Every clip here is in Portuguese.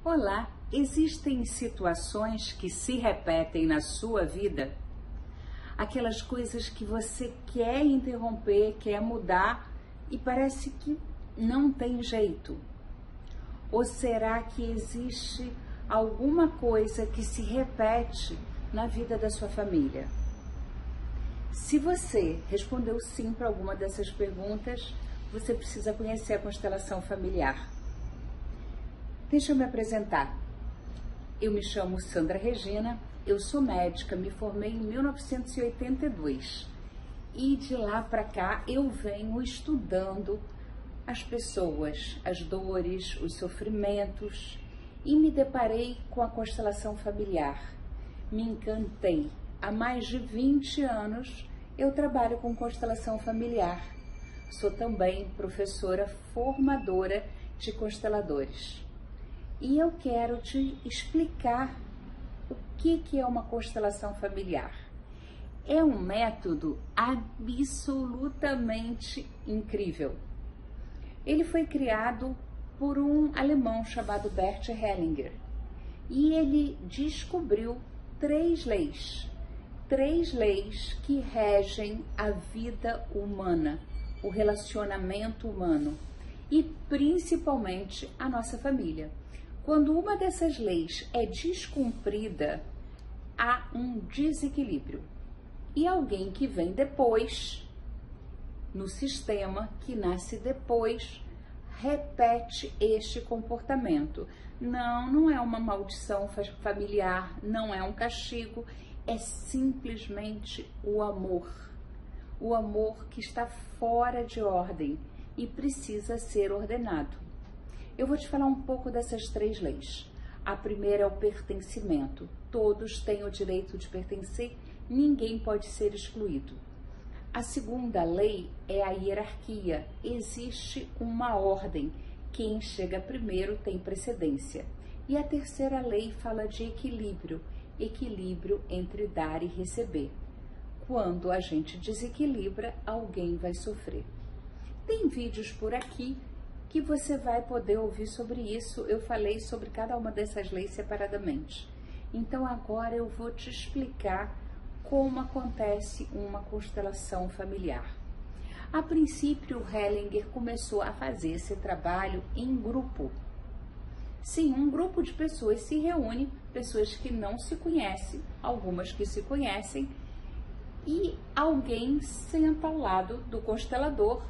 Olá, existem situações que se repetem na sua vida? Aquelas coisas que você quer interromper, quer mudar e parece que não tem jeito? Ou será que existe alguma coisa que se repete na vida da sua família? Se você respondeu sim para alguma dessas perguntas, você precisa conhecer a constelação familiar. Deixa eu me apresentar. Eu me chamo Sandra Regina, eu sou médica, me formei em 1982 e de lá para cá eu venho estudando as pessoas, as dores, os sofrimentos e me deparei com a constelação familiar. Me encantei. Há mais de 20 anos eu trabalho com constelação familiar. Sou também professora formadora de consteladores. E eu quero te explicar o que é uma constelação familiar. É um método absolutamente incrível. Ele foi criado por um alemão chamado Bert Hellinger. E ele descobriu três leis que regem a vida humana, o relacionamento humano e principalmente a nossa família. Quando uma dessas leis é descumprida, há um desequilíbrio. E alguém que vem depois, no sistema, que nasce depois, repete este comportamento. Não é uma maldição familiar, não é um castigo, é simplesmente o amor. O amor que está fora de ordem e precisa ser ordenado. Eu vou te falar um pouco dessas três leis. A primeira é o pertencimento. Todos têm o direito de pertencer, ninguém pode ser excluído. A segunda lei é a hierarquia. Existe uma ordem. Quem chega primeiro tem precedência. E a terceira lei fala de equilíbrio. Equilíbrio entre dar e receber. Quando a gente desequilibra, alguém vai sofrer. Tem vídeos por aqui que você vai poder ouvir sobre isso. Eu falei sobre cada uma dessas leis separadamente. Então agora eu vou te explicar como acontece uma constelação familiar. A princípio, o Hellinger começou a fazer esse trabalho em grupo. Sim, um grupo de pessoas se reúne, pessoas que não se conhecem, algumas que se conhecem, e alguém senta ao lado do constelador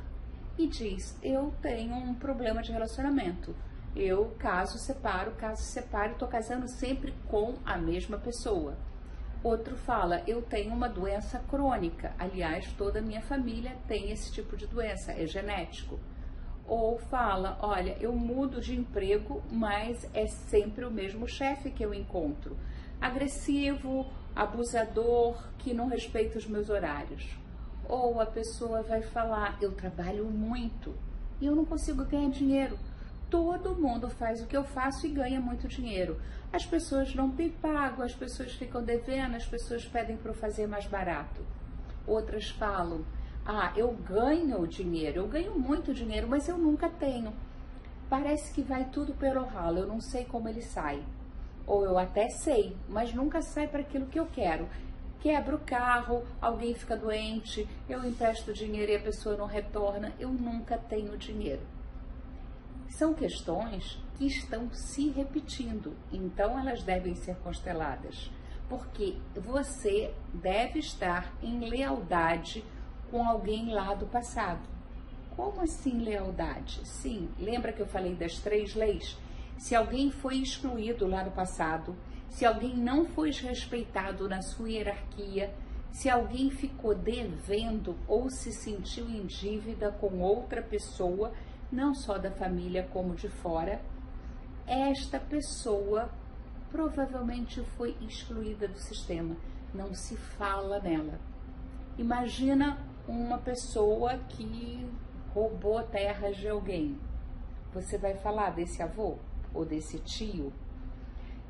e diz: eu tenho um problema de relacionamento. Eu caso, separo, estou casando sempre com a mesma pessoa. Outro fala: eu tenho uma doença crônica. Aliás, toda a minha família tem esse tipo de doença, é genético. Ou fala: olha, eu mudo de emprego, mas é sempre o mesmo chefe que eu encontro. Agressivo, abusador, que não respeita os meus horários. Ou a pessoa vai falar: eu trabalho muito e eu não consigo ganhar dinheiro. Todo mundo faz o que eu faço e ganha muito dinheiro. As pessoas não me pagam, as pessoas ficam devendo, as pessoas pedem para eu fazer mais barato. Outras falam: eu ganho dinheiro, eu ganho muito dinheiro, mas eu nunca tenho. Parece que vai tudo pelo ralo, eu não sei como ele sai. Ou eu até sei, mas nunca sai para aquilo que eu quero. Quebra o carro, alguém fica doente, eu empresto dinheiro e a pessoa não retorna, eu nunca tenho dinheiro. São questões que estão se repetindo, então elas devem ser consteladas, porque você deve estar em lealdade com alguém lá do passado. Como assim lealdade? Sim, lembra que eu falei das três leis? Se alguém foi excluído lá no passado, se alguém não foi respeitado na sua hierarquia, se alguém ficou devendo ou se sentiu em dívida com outra pessoa, não só da família como de fora, esta pessoa provavelmente foi excluída do sistema, não se fala nela. Imagina uma pessoa que roubou terras de alguém. Você vai falar desse avô ou desse tio?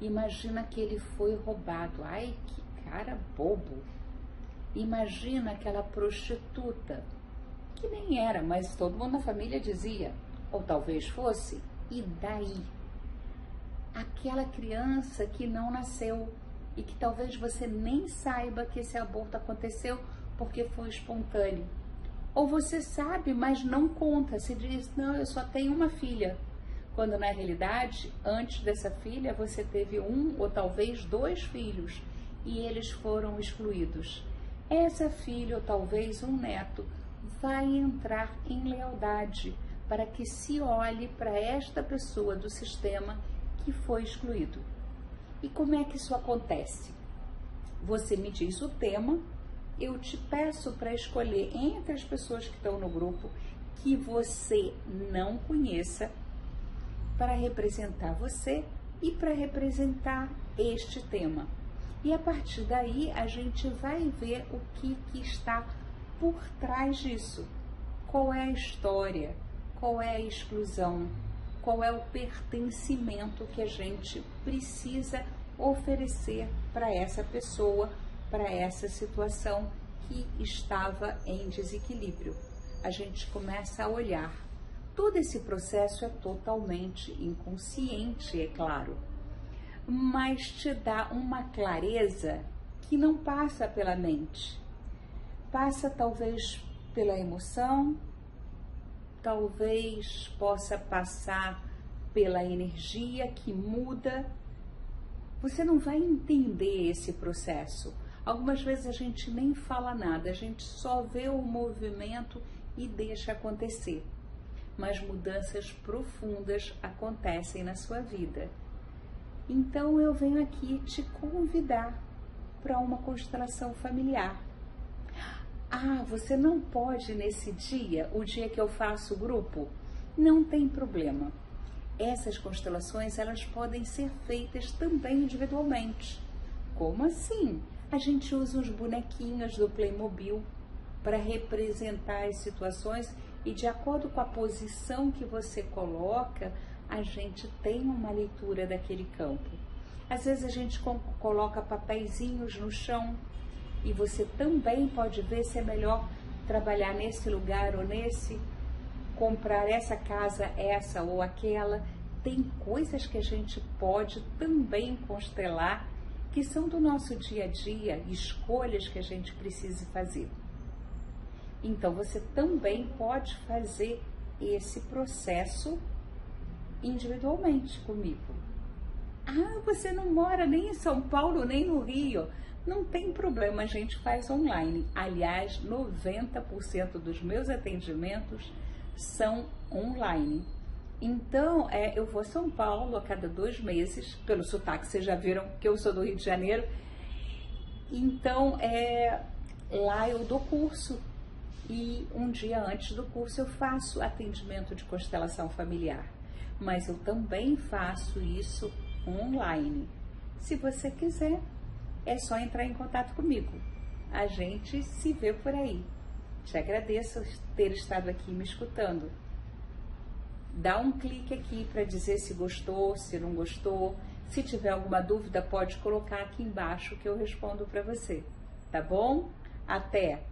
Imagina que ele foi roubado. Ai, que cara bobo. Imagina aquela prostituta, que nem era, mas todo mundo na família dizia, ou talvez fosse, e daí? aquela criança que não nasceu e que talvez você nem saiba que esse aborto aconteceu porque foi espontâneo. Ou você sabe, mas não conta, se diz, não, eu só tenho uma filha. Quando na realidade, antes dessa filha, você teve um ou talvez 2 filhos e eles foram excluídos. Essa filha ou talvez um neto vai entrar em lealdade para que se olhe para esta pessoa do sistema que foi excluído. E como é que isso acontece? Você me diz o tema, eu te peço para escolher entre as pessoas que estão no grupo que você não conheça para representar você e para representar este tema. E a partir daí a gente vai ver o que está por trás disso. Qual é a história? Qual é a exclusão? Qual é o pertencimento que a gente precisa oferecer para essa pessoa, para essa situação que estava em desequilíbrio? A gente começa a olhar. Todo esse processo é totalmente inconsciente, é claro, mas te dá uma clareza que não passa pela mente. Passa talvez pela emoção, talvez possa passar pela energia que muda. Você não vai entender esse processo. Algumas vezes a gente nem fala nada, a gente só vê o movimento e deixa acontecer. Mas mudanças profundas acontecem na sua vida. Então eu venho aqui te convidar para uma constelação familiar. Ah, você não pode nesse dia, o dia que eu faço o grupo? Não tem problema. Essas constelações, elas podem ser feitas também individualmente. Como assim? A gente usa os bonequinhos do Playmobil para representar as situações e de acordo com a posição que você coloca, a gente tem uma leitura daquele campo. Às vezes a gente coloca papeizinhos no chão e você também pode ver se é melhor trabalhar nesse lugar ou nesse, comprar essa casa, essa ou aquela. Tem coisas que a gente pode também constelar que são do nosso dia a dia, escolhas que a gente precisa fazer. Então você também pode fazer esse processo individualmente comigo. Ah, você não mora nem em São Paulo, nem no Rio. Não tem problema, a gente faz online. Aliás, 90% dos meus atendimentos são online. Então, eu vou a São Paulo a cada 2 meses, pelo sotaque, vocês já viram que eu sou do Rio de Janeiro. Então, lá eu dou curso e um dia antes do curso eu faço atendimento de constelação familiar. Mas eu também faço isso online. Se você quiser, é só entrar em contato comigo. A gente se vê por aí. Te agradeço ter estado aqui me escutando. Dá um clique aqui para dizer se gostou, se não gostou. Se tiver alguma dúvida, pode colocar aqui embaixo que eu respondo para você. Tá bom? Até!